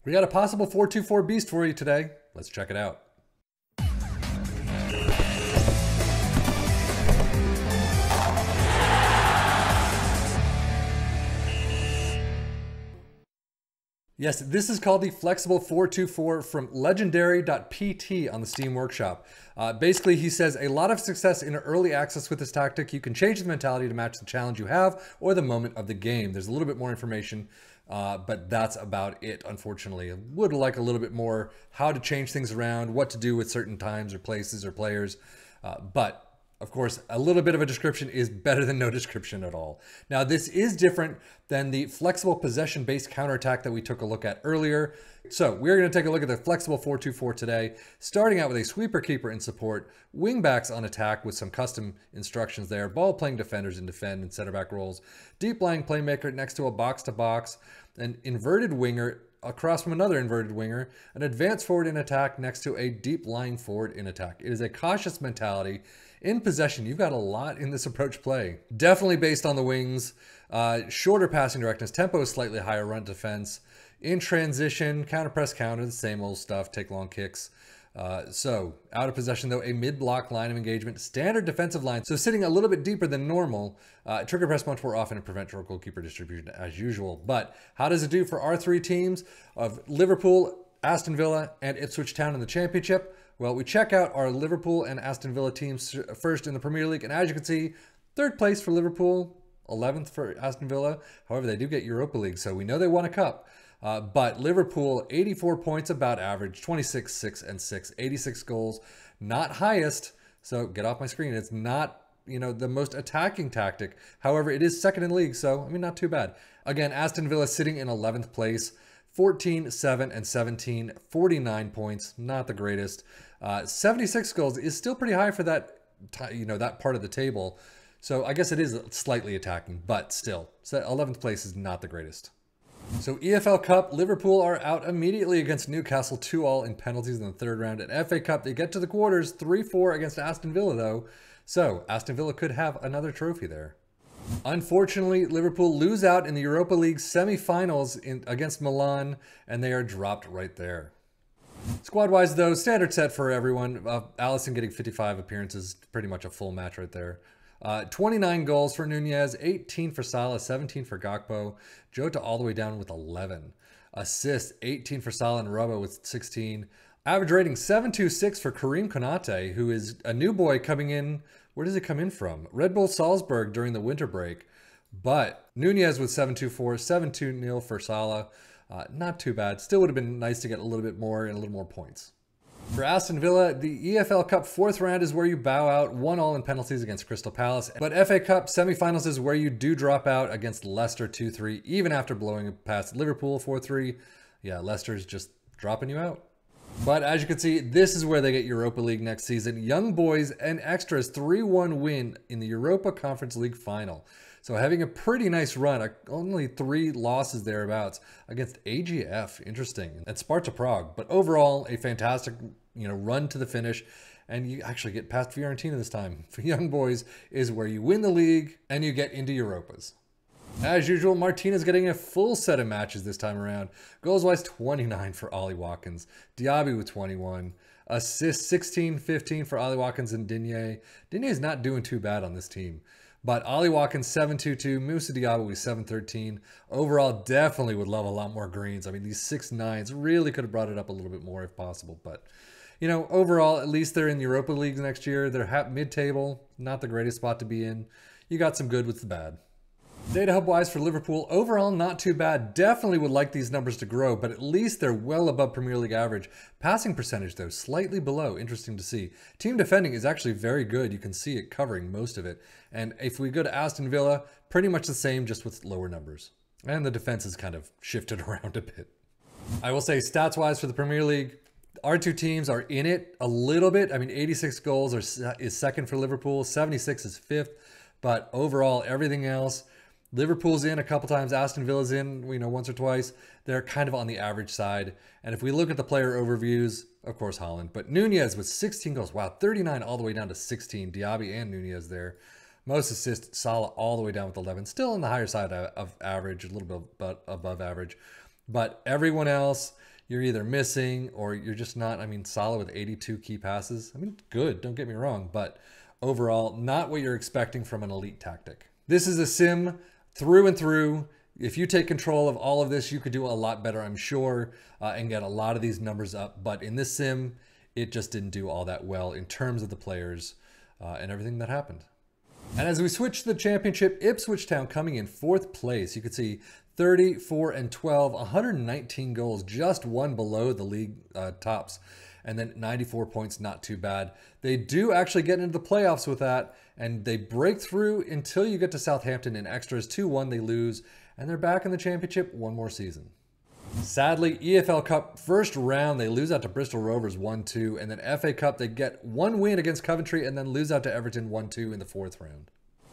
We got a possible 4-2-4 beast for you today. Let's check it out. Yes, this is called the Flexible 4-2-4 from Legendary.pt on the Steam Workshop. Basically, he says, a lot of success in early access with this tactic. You can change the mentality to match the challenge you have or the moment of the game. There's a little bit more information, but that's about it, unfortunately. I would like a little bit more how to change things around, what to do with certain times or places or players, but of course, a little bit of a description is better than no description at all. Now, this is different than the flexible possession-based counterattack that we took a look at earlier. So we're going to take a look at the flexible 4-2-4 today, starting out with a sweeper keeper in support, wingbacks on attack with some custom instructions there, ball-playing defenders in defend and center back roles, deep-lying playmaker next to a box-to-box, an inverted winger across from another inverted winger, an advanced forward in attack next to a deep-lying forward in attack. It is a cautious mentality. In possession, you've got a lot in this approach play. Definitely based on the wings, shorter passing directness, tempo is slightly higher, run defense. In transition, counter press counter, the same old stuff, take long kicks. So out of possession though, a mid-block line of engagement, standard defensive line. So sitting a little bit deeper than normal, trigger press much more often and prevent your goalkeeper distribution as usual. But how does it do for our three teams of Liverpool, Aston Villa, and Ipswich Town in the championship? Well, we check out our Liverpool and Aston Villa teams first in the Premier League. And as you can see, third place for Liverpool, 11th for Aston Villa. However, they do get Europa League, so we know they won a cup. But Liverpool, 84 points about average, 26, 6, and 6, 86 goals, not highest. So get off my screen. It's not, you know, the most attacking tactic. However, it is second in league, so I mean, not too bad. Again, Aston Villa sitting in 11th place, 14, 7, and 17, 49 points, not the greatest. 76 goals is still pretty high for that, you know, that part of the table. So I guess it is slightly attacking, but still, 11th place is not the greatest. So EFL Cup, Liverpool are out immediately against Newcastle, 2-2 in penalties in the third round. At FA Cup, they get to the quarters, 3-4 against Aston Villa though. So Aston Villa could have another trophy there. Unfortunately, Liverpool lose out in the Europa League semi-finals against Milan, and they are dropped right there. Squad-wise though, standard set for everyone. Alisson getting 55 appearances, pretty much a full match right there. 29 goals for Nunez, 18 for Salah, 17 for Gakpo. Jota all the way down with 11. Assists, 18 for Salah and Robbo with 16. Average rating, 7.26 for Karim Konate, who is a new boy coming in. Where does he come in from? Red Bull Salzburg during the winter break. But Nunez with 7.24, 7.20 for Salah. Not too bad. Still would have been nice to get a little bit more and a little more points. For Aston Villa, the EFL Cup fourth round is where you bow out 1-1 in penalties against Crystal Palace. But FA Cup semifinals is where you do drop out against Leicester 2-3, even after blowing past Liverpool 4-3. Yeah, Leicester's just dropping you out. But as you can see, this is where they get Europa League next season. Young boys and extras 3-1 win in the Europa Conference League final. So having a pretty nice run, only 3 losses thereabouts against AGF, interesting, and Sparta Prague. But overall, a fantastic, run to the finish, and you actually get past Fiorentina this time. For young boys is where you win the league and you get into Europas. As usual, Martinez getting a full set of matches this time around. Goals-wise, 29 for Ollie Watkins. Diaby with 21. Assists, 16, 15 for Ollie Watkins and Digne. Digne is not doing too bad on this team. But Ollie Watkins, 7.22. Moussa Diaby with 7.13. Overall, definitely would love a lot more greens. I mean, these 6.9s really could have brought it up a little bit more if possible. But, overall, at least they're in the Europa League next year. They're mid-table. Not the greatest spot to be in. You got some good with the bad. Data hub-wise for Liverpool, overall not too bad. Definitely would like these numbers to grow, but at least they're well above Premier League average. Passing percentage, though, slightly below. Interesting to see. Team defending is actually very good. You can see it covering most of it. And if we go to Aston Villa, pretty much the same, just with lower numbers. And the defense has kind of shifted around a bit. I will say, stats-wise for the Premier League, our two teams are in it a little bit. I mean, 86 goals is second for Liverpool. 76 is fifth. But overall, everything else... Liverpool's in a couple times, Aston Villa's in, once or twice. They're kind of on the average side. And if we look at the player overviews, of course, Haaland. But Nunez with 16 goals. Wow, 39 all the way down to 16. Diaby and Nunez there. Most assists, Salah all the way down with 11. Still on the higher side of average, a little bit above average. But everyone else, you're either missing or you're just not, I mean, solid with 82 key passes. I mean, good, don't get me wrong, but overall, not what you're expecting from an elite tactic. This is a sim through and through. If you take control of all of this, you could do a lot better, I'm sure, and get a lot of these numbers up. But in this sim, it just didn't do all that well in terms of the players and everything that happened. And as we switch to the championship, Ipswich Town coming in 4th place. You can see 34 and 12, 119 goals, just one below the league tops. And then 94 points, not too bad. They do actually get into the playoffs with that, and they break through until you get to Southampton in extras. 2-1, they lose, and they're back in the championship one more season. Sadly, EFL Cup first round, they lose out to Bristol Rovers 1-2, and then FA Cup, they get one win against Coventry and then lose out to Everton 1-2 in the 4th round.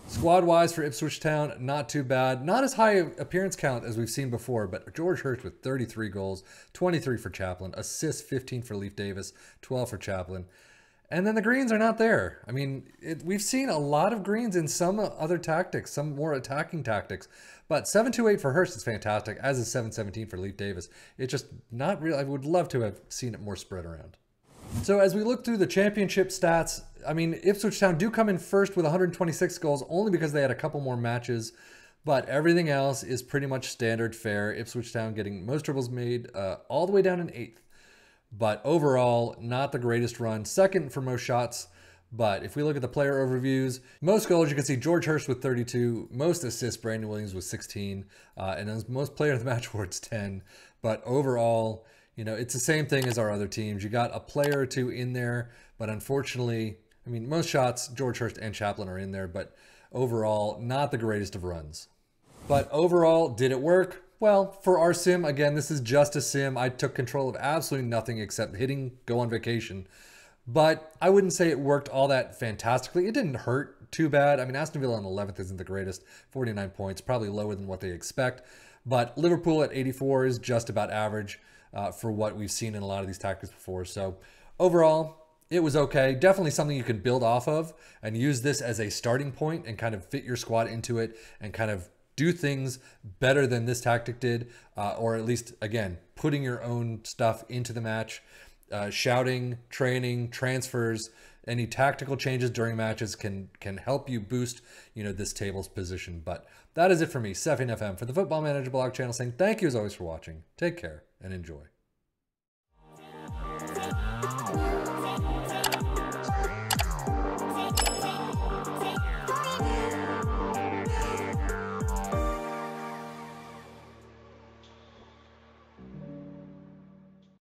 Squad-wise for Ipswich Town, not too bad. Not as high appearance count as we've seen before, but George Hirsch with 33 goals, 23 for Chaplin, assists 15 for Leif Davis, 12 for Chaplin. And then the greens are not there. I mean, we've seen a lot of greens in some other tactics, some more attacking tactics. But 7-2-8 for Hirsch is fantastic, as is 7-17 for Leif Davis. It's just not real. I would love to have seen it more spread around. So as we look through the championship stats, I mean, Ipswich Town do come in first with 126 goals only because they had a couple more matches, but everything else is pretty much standard fare. Ipswich Town getting most dribbles made all the way down in 8th. But overall, not the greatest run. 2nd for most shots. But if we look at the player overviews, most goals, you can see George Hirsch with 32, most assists, Brandon Williams with 16, and then most player of the match awards 10. But overall, you know, it's the same thing as our other teams. You got a player or two in there, but unfortunately, I mean, most shots, George Hirsch and Chaplin are in there, but overall, not the greatest of runs. But overall, did it work? Well, for our sim, again, this is just a sim. I took control of absolutely nothing except hitting go on vacation. But I wouldn't say it worked all that fantastically. It didn't hurt too bad. I mean, Aston Villa on 11th isn't the greatest. 49 points, probably lower than what they expect. But Liverpool at 84 is just about average for what we've seen in a lot of these tactics before. So overall, it was okay. Definitely something you can build off of and use this as a starting point and kind of fit your squad into it and kind of do things better than this tactic did, or at least, again, putting your own stuff into the match. Shouting, training, transfers, any tactical changes during matches can help you boost, you know, this table's position. But that is it for me, Sefin FM, for the Football Manager blog channel, saying thank you as always for watching. Take care and enjoy.